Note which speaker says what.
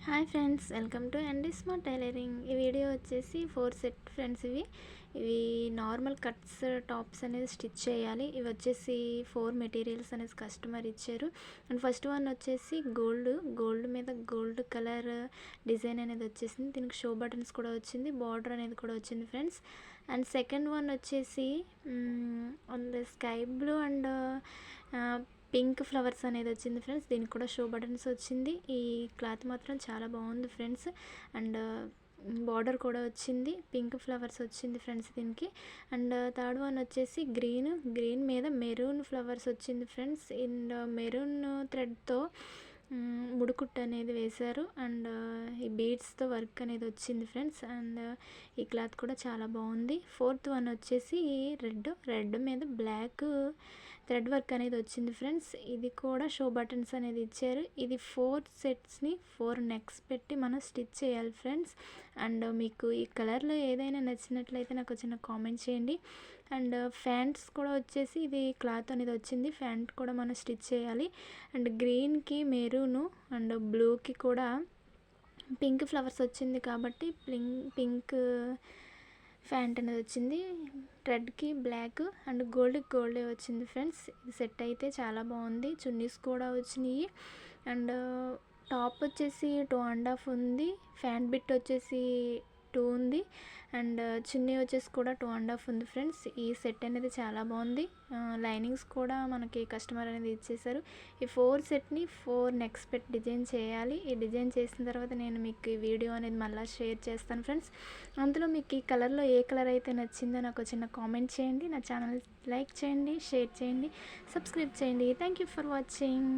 Speaker 1: Hi friends, welcome to and smart tailoring. ఈ video వచ్చేసి 4 set friends. ఇవి normal cuts tops అనేది stitch చేయాలి. ఇవి వచ్చేసి 4 మెటీరియల్స్ అనేది కస్టమర్ ఇచ్చారు. అండ్ ఫస్ట్ వన్ వచ్చేసి గోల్డ్ మీద గోల్డ్ కలర్ డిజైన్ అనేది వచ్చేసింది. దీనికి షో బటన్స్ కూడా వచ్చింది, బార్డర్ అనేది కూడా వచ్చింది ఫ్రెండ్స్. అండ్ సెకండ్ వన్ వచ్చేసి sky blue and pink flowers అనేది వచ్చింది ఫ్రెండ్స్. దీనికి కూడా షో బటన్స్ వచ్చింది. ఈ క్లాత్ మాత్రం చాలా బాగుంది ఫ్రెండ్స్. అండ్ బార్డర్ కూడా వచ్చింది, పింక్ ఫ్లవర్స్ వచ్చింది ఫ్రెండ్స్ దీనికి. అండ్ థర్డ్ వన్ వచ్చేసి గ్రీన్ మీద మెరూన్ ఫ్లవర్స్ వచ్చింది ఫ్రెండ్స్. అండ్ మెరూన్ థ్రెడ్తో ముడుకుట్టు అనేది వేశారు. అండ్ ఈ బీడ్స్తో వర్క్ అనేది వచ్చింది ఫ్రెండ్స్. అండ్ ఈ క్లాత్ కూడా చాలా బాగుంది. ఫోర్త్ వన్ వచ్చేసి రెడ్ మీద బ్లాక్ థ్రెడ్ వర్క్ అనేది వచ్చింది ఫ్రెండ్స్. ఇది కూడా షో బటన్స్ అనేది ఇచ్చారు. ఇది 4 సెట్స్ని 4 నెక్స్ పెట్టి మనం స్టిచ్ చేయాలి ఫ్రెండ్స్. అండ్ మీకు ఈ కలర్లో ఏదైనా నచ్చినట్లయితే నాకు చిన్న కామెంట్ చేయండి. అండ్ ఫ్యాంట్స్ కూడా వచ్చేసి ఇది క్లాత్ అనేది వచ్చింది. ఫ్యాంట్ కూడా మనం స్టిచ్ చేయాలి. అండ్ గ్రీన్కి మెరూను అండ్ బ్లూకి కూడా పింక్ ఫ్లవర్స్ వచ్చింది కాబట్టి పింక్ ఫ్యాంట్ అనేది వచ్చింది. రెడ్కి బ్లాక్ అండ్ గోల్డే వచ్చింది ఫ్రెండ్స్. ఇది సెట్ అయితే చాలా బాగుంది. చున్నీస్ కూడా వచ్చినాయి. అండ్ టాప్ వచ్చేసి 2.5 ఉంది. ఫ్యాంట్ బిట్ వచ్చేసి 2 ఉంది. అండ్ చున్నీ వచ్చేసి కూడా 2.5 ఉంది ఫ్రెండ్స్. ఈ సెట్ అనేది చాలా బాగుంది. లైనింగ్స్ కూడా మనకి కస్టమర్ అనేది ఇచ్చేసారు. ఈ 4 సెట్ని 4 నెక్స్ పెట్టి డిజైన్ చేయాలి. ఈ డిజైన్ చేసిన తర్వాత నేను మీకు ఈ వీడియో అనేది మళ్ళీ షేర్ చేస్తాను ఫ్రెండ్స్. అందులో మీకు ఈ కలర్లో ఏ కలర్ అయితే నచ్చిందో నాకు చిన్న కామెంట్ చేయండి. నా ఛానల్ లైక్ చేయండి, షేర్ చేయండి, సబ్స్క్రైబ్ చేయండి. Thank you for watching.